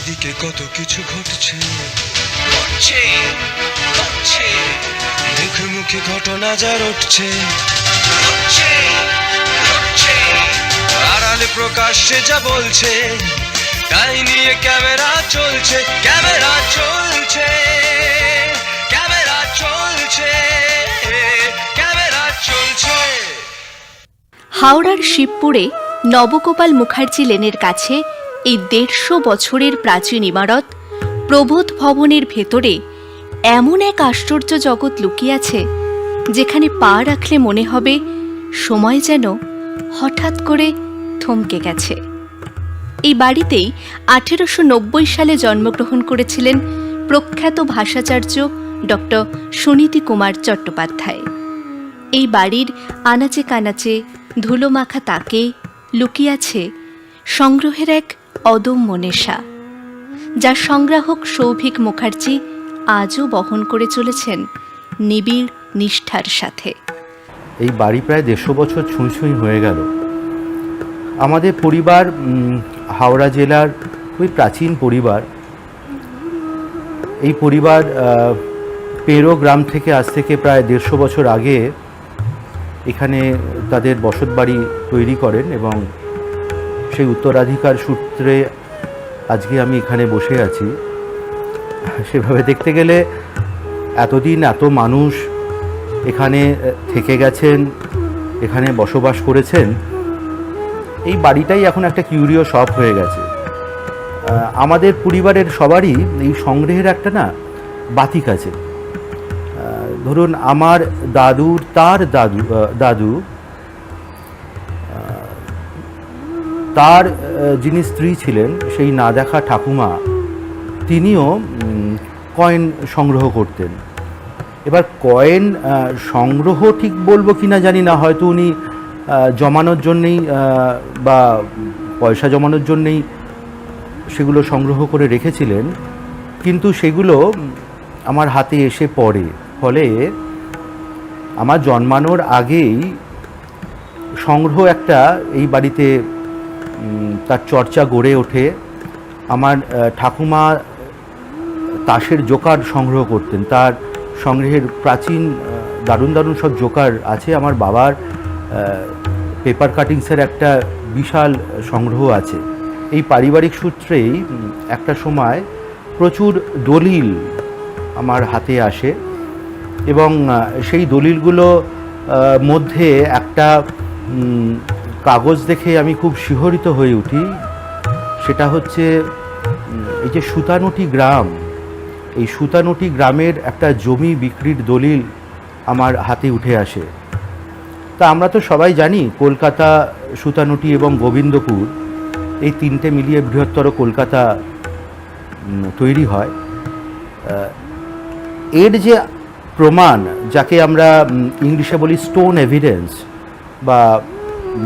চারিদিকে কত কিছু ঘটছে, মুখে মুখে ঘটনা যা রটছে, আড়ালে প্রকাশ্যে যা বলছে, তাই নিয়ে ক্যামেরা চলছে, ক্যামেরা চলছে, ক্যামেরা চলছে, ক্যামেরা চলছে। হাওড়ার শিবপুরে নবগোপাল মুখার্জি লেনের কাছে এই 150 বছরের প্রাচীন ইমারত প্রবোধ ভবনের ভেতরে এমন এক আশ্চর্য জগৎ লুকিয়ে আছে, যেখানে পা রাখলে মনে হবে সময় যেন হঠাৎ করে থমকে গেছে। এই বাড়িতেই 1890 সালে জন্মগ্রহণ করেছিলেন প্রখ্যাত ভাষাচার্য ডক্টর সুনীতি কুমার চট্টোপাধ্যায়। এই বাড়ির আনাচে কানাচে ধুলোমাখা তাকে লুকিয়ে আছে সংগ্রহের এক অদম্য নেশা, যার সংগ্রাহক সৌভিক মুখার্জি আজও বহন করে চলেছেন নিবিড় নিষ্ঠার সাথে। এই বাড়ি প্রায় 150 বছর ছুঁই ছুঁই হয়ে গেল। আমাদের পরিবার হাওড়া জেলার খুবই প্রাচীন পরিবার। এই পরিবার পেরো গ্রাম থেকে আজ থেকে প্রায় 150 বছর আগে এখানে তাদের বসতবাড়ি তৈরি করেন এবং সেই উত্তরাধিকার সূত্রে আজকে আমি এখানে বসে আছি। সেভাবে দেখতে গেলে এতদিন এত মানুষ এখানে থেকে গেছেন, এখানে বসবাস করেছেন। এই বাড়িটাই এখন একটা কিউরিও শপ হয়ে গেছে। আমাদের পরিবারের সবারই এই সংগ্রহের একটা না বাতিক আছে। ধরুন আমার দাদুর তার দাদু তার যিনি স্ত্রী ছিলেন সেই না দেখা ঠাকুমা, তিনিও কয়েন সংগ্রহ করতেন। এবার কয়েন সংগ্রহ ঠিক বলবো কিনা জানি না, হয়তো উনি জমানোর জন্যেই বা পয়সা জমানোর জন্যেই সেগুলো সংগ্রহ করে রেখেছিলেন, কিন্তু সেগুলো আমার হাতে এসে পড়ে। ফলে আমার জন্মানোর আগেই সংগ্রহ একটা এই বাড়িতে তার চর্চা গড়ে ওঠে। আমার ঠাকুমা তাসের জোকার সংগ্রহ করতেন, তার সংগ্রহের প্রাচীন দারুণ দারুণ সব জোকার আছে। আমার বাবার পেপার কাটিংসের একটা বিশাল সংগ্রহ আছে। এই পারিবারিক সূত্রেই একটা সময় প্রচুর দলিল আমার হাতে আসে এবং সেই দলিলগুলো মধ্যে একটা কাগজ দেখে আমি খুব শিহরিত হয়ে উঠি। সেটা হচ্ছে এই যে সুতানুটি গ্রাম, এই সুতানুটি গ্রামের একটা জমি বিক্রির দলিল আমার হাতে উঠে আসে। তা আমরা তো সবাই জানি কলকাতা, সুতানুটি এবং গোবিন্দপুর এই তিনটে মিলিয়ে বৃহত্তর কলকাতা তৈরি হয়। এর যে প্রমাণ, যাকে আমরা ইংলিশে বলি স্টোন এভিডেন্স বা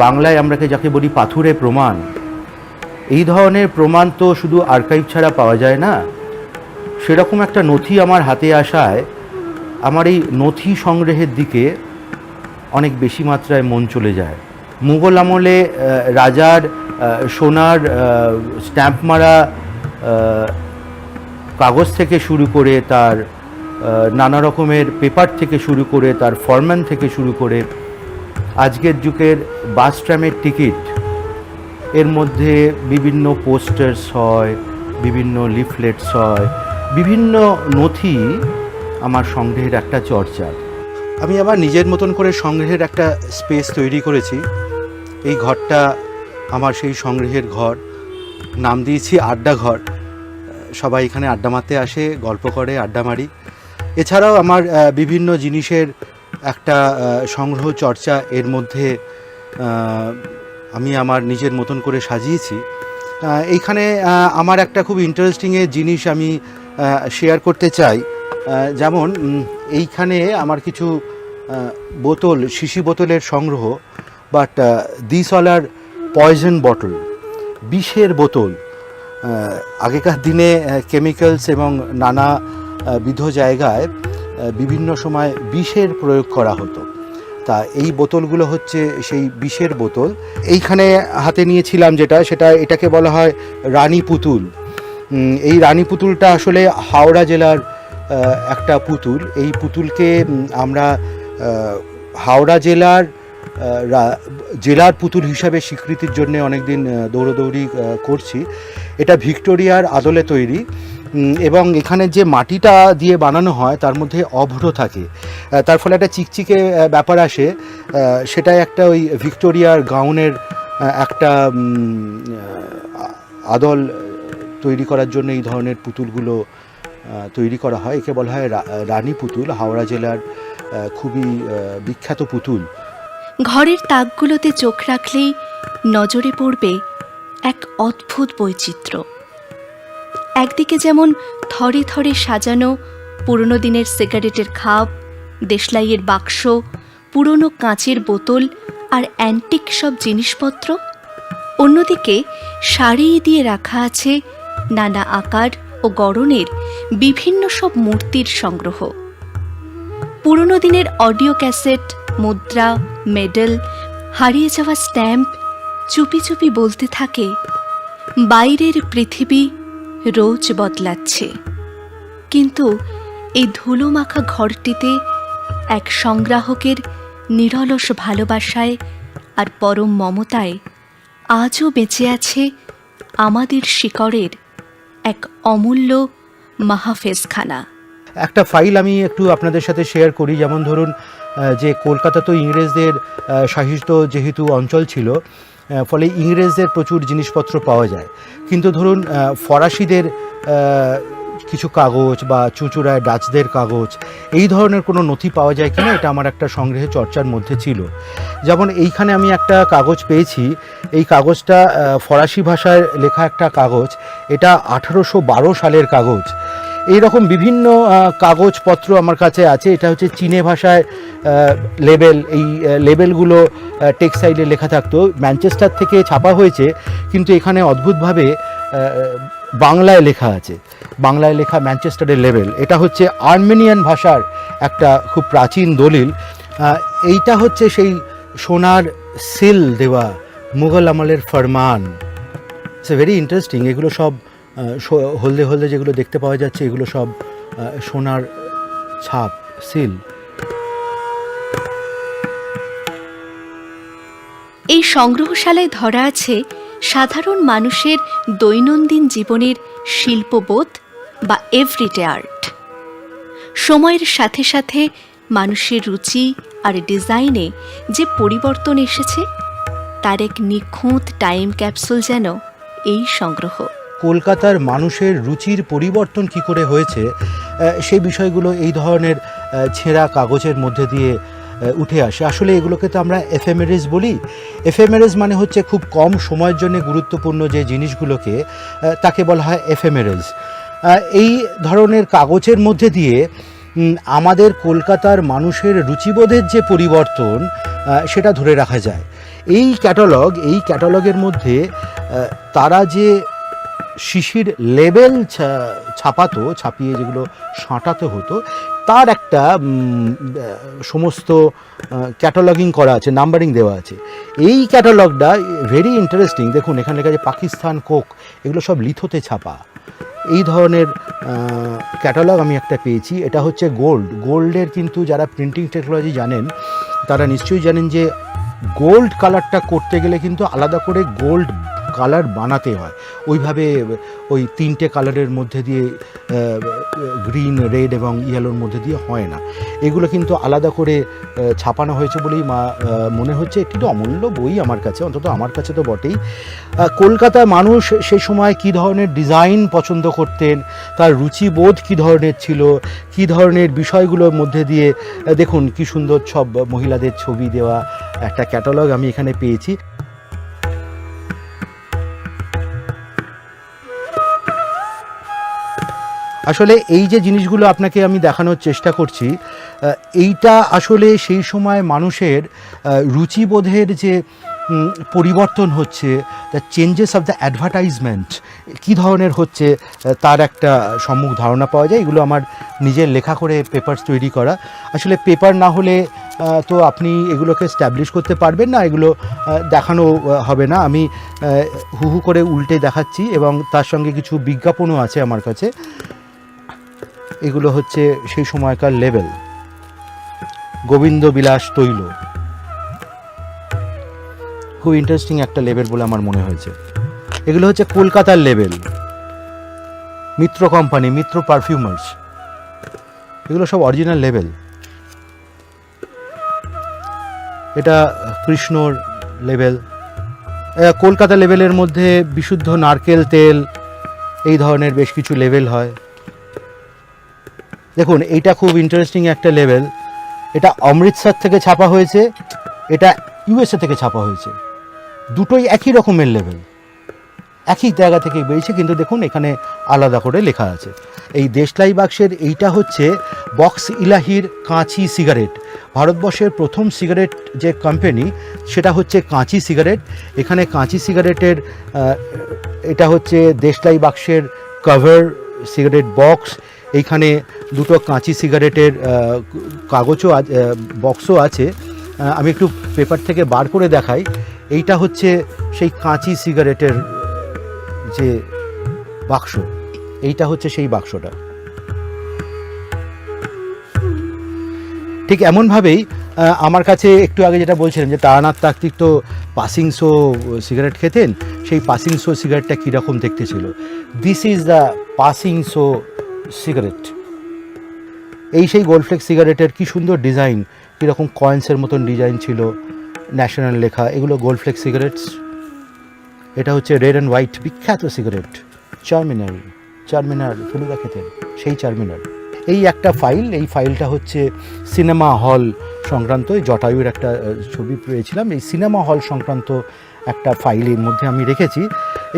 বাংলায় আমরা যাকে বলি পাথুরে প্রমাণ, এই ধরনের প্রমাণ তো শুধু আর্কাইভ ছাড়া পাওয়া যায় না। সেরকম একটা নথি আমার হাতে আসায় আমার এই নথি সংগ্রহের দিকে অনেক বেশি মাত্রায় মন চলে যায়। মুঘল আমলে রাজার সোনার স্ট্যাম্প মারা কাগজ থেকে শুরু করে তার নানা রকমের পেপার থেকে শুরু করে তার ফরম্যান থেকে শুরু করে আজকের যুগের বাস ট্রামের টিকিট, এর মধ্যে বিভিন্ন পোস্টার্স হয়, বিভিন্ন লিফলেটস হয়, বিভিন্ন নথি আমার সংগ্রহের একটা চর্চা। আমি আবার নিজের মতন করে সংগ্রহের একটা স্পেস তৈরি করেছি। এই ঘরটা আমার সেই সংগ্রহের ঘর, নাম দিয়েছি আড্ডা ঘর। সবাই এখানে আড্ডা মারতে আসে, গল্প করে, আড্ডা মারি। এছাড়াও আমার বিভিন্ন জিনিসের একটা সংগ্রহ চর্চা এর মধ্যে আমি আমার নিজের মতন করে সাজিয়েছি। এইখানে আমার একটা খুব ইন্টারেস্টিং জিনিস আমি শেয়ার করতে চাই। যেমন এইখানে আমার কিছু বোতল, শিশি বোতলের সংগ্রহ, but this all are poison bottle, বিষের বোতল। আগেকার দিনে কেমিক্যালস এবং নানা বিধ জায়গায় বিভিন্ন সময় বিষের প্রয়োগ করা হতো। তা এই বোতলগুলো হচ্ছে সেই বিষের বোতল। এইখানে হাতে নিয়েছিলাম যেটা, এটাকে বলা হয় রানী পুতুল। এই রানী পুতুলটা আসলে হাওড়া জেলার একটা পুতুল। এই পুতুলকে আমরা হাওড়া জেলার জেলার পুতুল হিসাবে স্বীকৃতির জন্য অনেকদিন দৌড়দৌড়ি করছি। এটা ভিক্টোরিয়ার আদলে তৈরি এবং এখানে যে মাটিটা দিয়ে বানানো হয় তার মধ্যে অভ্র থাকে, তার ফলে একটা চিকচিকে ব্যাপার আসে। সেটাই একটা ওই ভিক্টোরিয়ার গাউনের একটা আদল তৈরি করার জন্য এই ধরনের পুতুলগুলো তৈরি করা হয়। একে বলা হয় রানী পুতুল, হাওড়া জেলার খুবই বিখ্যাত পুতুল। ঘরের তাকগুলোতে চোখ রাখলেই নজরে পড়বে এক অদ্ভুত বৈচিত্র্য। একদিকে যেমন থরে থরে সাজানো পুরনো দিনের সিগারেটের খাপ, দেশলাইয়ের বাক্স, পুরনো কাঁচের বোতল আর অ্যান্টিক সব জিনিসপত্র, অন্যদিকে সারি দিয়ে রাখা আছে নানা আকার ও গড়নের বিভিন্ন সব মূর্তির সংগ্রহ। পুরনো দিনের অডিও ক্যাসেট, মুদ্রা, মেডেল, হারিয়ে যাওয়া স্ট্যাম্প চুপি চুপি বলতে থাকে, বাইরের পৃথিবী রোজ বদলাচ্ছে, কিন্তু এই ধুলো মাখা ঘরটিতে এক সংগ্রাহকের নিরলস ভালোবাসায় আর পরম মমতায় আজও বেঁচে আছে আমাদের শিকড়ের এক অমূল্য মাহফেজখানা। একটা ফাইল আমি একটু আপনাদের সাথে শেয়ার করি। যেমন ধরুন যে কলকাতা তো ইংরেজদের শাসিত যেহেতু অঞ্চল ছিল, ফলে ইংরেজদের প্রচুর জিনিসপত্র পাওয়া যায়, কিন্তু ধরুন ফরাসিদের কিছু কাগজ বা চুঁচুড়ায় ডাচদের কাগজ, এই ধরনের কোনো নথি পাওয়া যায় কিনা, এটা আমার একটা সংগ্রহে চর্চার মধ্যে ছিল। যেমন এইখানে আমি একটা কাগজ পেয়েছি, এই কাগজটা ফরাসি ভাষায় লেখা একটা কাগজ, এটা 1812 সালের কাগজ। এইরকম বিভিন্ন কাগজপত্র আমার কাছে আছে। এটা হচ্ছে চীনে ভাষায় লেবেল, এই লেবেলগুলো টেক্সটাইলে লেখা থাকতো, ম্যানচেস্টার থেকে ছাপা হয়েছে, কিন্তু এখানে অদ্ভুতভাবে বাংলায় লেখা আছে, বাংলায় লেখা ম্যানচেস্টারের লেবেল। এটা হচ্ছে আর্মেনিয়ান ভাষার একটা খুব প্রাচীন দলিল। এইটা হচ্ছে সেই সোনার সিল দেওয়া মুঘল আমলের ফরমান। It's very interesting. এগুলো সব হলদে হলদে যেগুলো দেখতে পাওয়া যাচ্ছে, এগুলো সব সোনার ছাপ, সিল। এই সংগ্রহশালায় ধরা আছে সাধারণ মানুষের দৈনন্দিন জীবনের শিল্পবোধ বা এভরিডে আর্ট। সময়ের সাথে সাথে মানুষের রুচি আর ডিজাইনে যে পরিবর্তন এসেছে তার এক নিখুঁত টাইম ক্যাপসুল যেন এই সংগ্রহ। কলকাতার মানুষের রুচির পরিবর্তন কি করে হয়েছে সেই বিষয়গুলো এই ধরনের ছেঁড়া কাগজের মধ্যে দিয়ে উঠে আসে। আসলে এগুলোকে তো আমরা এফেমেরিজ বলি। এফেমেরিজ মানে হচ্ছে খুব কম সময়ের জন্য গুরুত্বপূর্ণ যে জিনিসগুলোকে, তাকে বলা হয় এফেমেরিজ। এই ধরনের কাগজের মধ্যে দিয়ে আমাদের কলকাতার মানুষের রুচিবোধের যে পরিবর্তন সেটা ধরে রাখা যায়। এই ক্যাটালগের মধ্যে তারা যে শিশির লেবেল ছাপিয়ে যেগুলো সাঁটাতে হতো, তার একটা সমস্ত ক্যাটালগিং করা আছে, নাম্বারিং দেওয়া আছে। এই ক্যাটালগটা ভেরি ইন্টারেস্টিং। দেখুন এখানে লেখা আছে পাকিস্তান কোক, এগুলো সব লিথোতে ছাপা। এই ধরনের ক্যাটালগ আমি একটা পেয়েছি। এটা হচ্ছে গোল্ডের, কিন্তু যারা প্রিন্টিং টেকনোলজি জানেন তারা নিশ্চয়ই জানেন যে গোল্ড কালারটা করতে গেলে কিন্তু আলাদা করে গোল্ড কালার বানাতে হয়। ওইভাবে ওই তিনটে কালারের মধ্যে দিয়ে, গ্রিন, রেড এবং ইয়েলোর মধ্যে দিয়ে হয় না। এগুলো কিন্তু আলাদা করে ছাপানো হয়েছে বলেই মনে হচ্ছে। একটি তো অমূল্য বই আমার কাছে, অন্তত আমার কাছে তো বটেই। কলকাতার মানুষ সেই সময় কী ধরনের ডিজাইন পছন্দ করতেন, তার রুচিবোধ কী ধরনের ছিল, কী ধরনের বিষয়গুলোর মধ্যে দিয়ে, দেখুন কী সুন্দর সব মহিলাদের ছবি দেওয়া একটা ক্যাটালগ আমি এখানে পেয়েছি। আসলে এই যে জিনিসগুলো আপনাকে আমি দেখানোর চেষ্টা করছি, এইটা আসলে সেই সময় মানুষের রুচিবোধের যে পরিবর্তন হচ্ছে, the changes of the advertisement কী ধরনের হচ্ছে তার একটা সম্মুখ ধারণা পাওয়া যায়। এগুলো আমার নিজের লেখা করে পেপারস তৈরি করা। আসলে পেপার না হলে তো আপনি এগুলোকে স্ট্যাবলিশ করতে পারবেন না, এগুলো দেখানো হবে না। আমি হু হু করে উল্টে দেখাচ্ছি এবং তার সঙ্গে কিছু বিজ্ঞাপনও আছে আমার কাছে। এগুলো হচ্ছে সেই সময়কার লেবেল, গোবিন্দ বিলাস তৈল, খুব ইন্টারেস্টিং একটা লেবেল বলে আমার মনে হয়েছে। এগুলো হচ্ছে কলকাতার লেবেল, মিত্র কোম্পানি, মিত্র পারফিউমার্স, এগুলো সব অরিজিনাল লেবেল। এটা কৃষ্ণর লেবেল। কলকাতা লেবেলের মধ্যে বিশুদ্ধ নারকেল তেল, এই ধরনের বেশ কিছু লেবেল হয়। দেখুন এইটা খুব ইন্টারেস্টিং একটা লেবেল, এটা অমৃতসর থেকে ছাপা হয়েছে, এটা ইউএসএ থেকে ছাপা হয়েছে। দুটোই একই রকমের লেবেল, একই জায়গা থেকে বেরিয়েছে, কিন্তু দেখুন এখানে আলাদা করে লেখা আছে। এই দেশলাই বাক্সের এইটা হচ্ছে বক্স ইলাহির কাঁচি সিগারেট। ভারতবর্ষের প্রথম সিগারেট যে কোম্পানি সেটা হচ্ছে কাঁচি সিগারেট। এখানে কাঁচি সিগারেটের এটা হচ্ছে দেশলাই বাক্সের কভার, সিগারেট বক্স। এইখানে দুটো কাঁচি সিগারেটের কাগজও বক্সও আছে। আমি একটু পেপার থেকে বার করে দেখাই। এইটা হচ্ছে সেই কাঁচি সিগারেটের যে বাক্স, এইটা হচ্ছে সেই বাক্সটা। ঠিক এমনভাবেই আমার কাছে একটু আগে যেটা বলছিলাম যে তারানাথ তাকতিক তো পাসিং শো সিগারেট খেতেন, সেই পাসিং শো সিগারেটটা কীরকম দেখতে ছিল। This is the passing show cigarette. এই সেই গোল্ডফ্লেক্স সিগারেটের কি সুন্দর ডিজাইন, কীরকম কয়েন্সের মতন ডিজাইন ছিল, ন্যাশনাল লেখা। এগুলো গোল্ডফ্লেক্স সিগারেটস। এটা হচ্ছে রেড অ্যান্ড হোয়াইট বিখ্যাত সিগারেট, চারমিনার ফেলুদা খেতেন, সেই চারমিনার। এই একটা ফাইল, এই ফাইলটা হচ্ছে সিনেমা হল সংক্রান্ত। জটায়ুর একটা ছবি পেয়েছিলাম, এই সিনেমা হল সংক্রান্ত একটা ফাইলের মধ্যে আমি রেখেছি।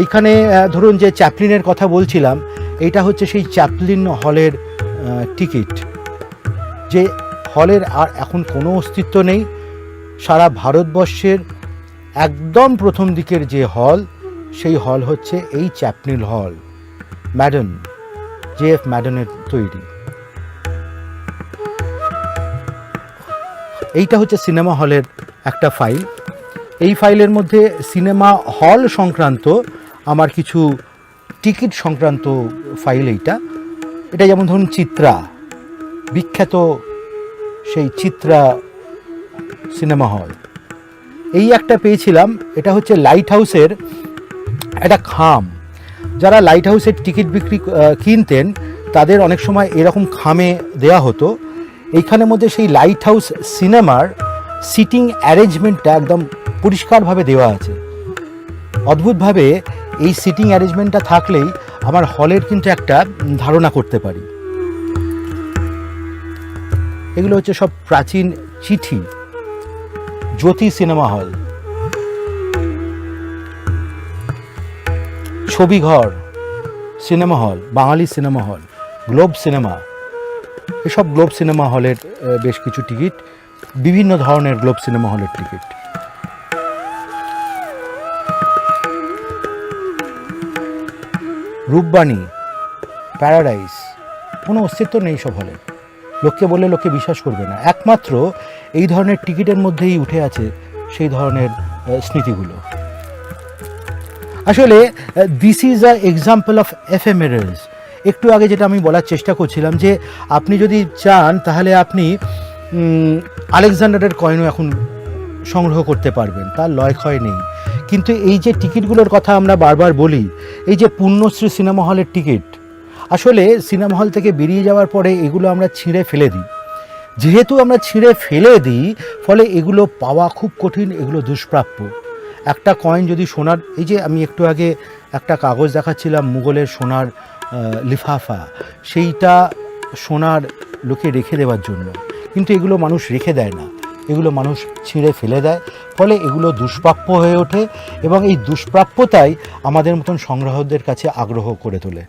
এইখানে ধরুন যে চ্যাপলিনের কথা বলছিলাম, এইটা হচ্ছে সেই চ্যাপলিন হলের টিকিট, যে হলের আর এখন কোনো অস্তিত্ব নেই। সারা ভারতবর্ষের একদম প্রথম দিকের যে হল, সেই হল হচ্ছে এই চ্যাপলিন হল, ম্যাডন, JF ম্যাডনের তৈরি। এইটা হচ্ছে সিনেমা হলের একটা ফাইল। এই ফাইলের মধ্যে সিনেমা হল সংক্রান্ত আমার কিছু টিকিট সংক্রান্ত ফাইল। এটা যেমন ধরুন চিত্রা, বিখ্যাত সেই চিত্রা সিনেমা হল, এই একটা পেয়েছিলাম। এটা হচ্ছে লাইট হাউসের একটা খাম। যারা লাইট হাউসের টিকিট কিনতেন তাদের অনেক সময় এরকম খামে দেয়া হতো। এইখানের মধ্যে সেই লাইট হাউস সিনেমার সিটিং অ্যারেঞ্জমেন্টটা একদম পরিষ্কারভাবে দেওয়া আছে। অদ্ভুতভাবে এই সিটিং অ্যারেঞ্জমেন্টটা থাকলেই আমার হলের কিন্তু একটা ধারণা করতে পারি। এগুলো হচ্ছে সব প্রাচীন চিঠি। জ্যোতি সিনেমা হল, ছবিঘর সিনেমা হল, বাঙালি সিনেমা হল, গ্লোব সিনেমা, এসব গ্লোব সিনেমা হলের বেশ কিছু টিকিট, বিভিন্ন ধরনের গ্লোব সিনেমা হলের টিকিট। রূপবাণী, প্যারাডাইস, কোনো অস্তিত্ব নেই সব হলে। লোককে বললে লোকে বিশ্বাস করবে না। একমাত্র এই ধরনের টিকিটের মধ্যেই উঠে আছে সেই ধরনের স্মৃতিগুলো। আসলে this is a example of ephemerals. একটু আগে যেটা আমি বলার চেষ্টা করছিলাম যে আপনি যদি চান তাহলে আপনি আলেকজান্ডারের কয়েনও এখন সংগ্রহ করতে পারবেন, তার লয় ক্ষয় নেই। কিন্তু এই যে টিকিটগুলোর কথা আমরা বারবার বলি, এই যে পুণ্যশ্রী সিনেমা হলের টিকিট, আসলে সিনেমা হল থেকে বেরিয়ে যাওয়ার পরে এগুলো আমরা ছিঁড়ে ফেলে দিই। যেহেতু আমরা ছিঁড়ে ফেলে দিই, ফলে এগুলো পাওয়া খুব কঠিন, এগুলো দুষ্প্রাপ্য। একটা কয়েন যদি সোনার, এই যে আমি একটু আগে একটা কাগজ দেখাচ্ছিলাম মুঘলের সোনার লিফাফা, সেইটা সোনার লোকে রেখে দেওয়ার জন্য, কিন্তু এগুলো মানুষ রেখে দেয় না, এগুলো মানুষ ছিঁড়ে ফেলে দেয়। ফলে এগুলো দুষ্প্রাপ্য হয়ে ওঠে এবং এই দুষ্প্রাপ্যতাই আমাদের মতন সংগ্রাহকদের কাছে আগ্রহ করে তোলে।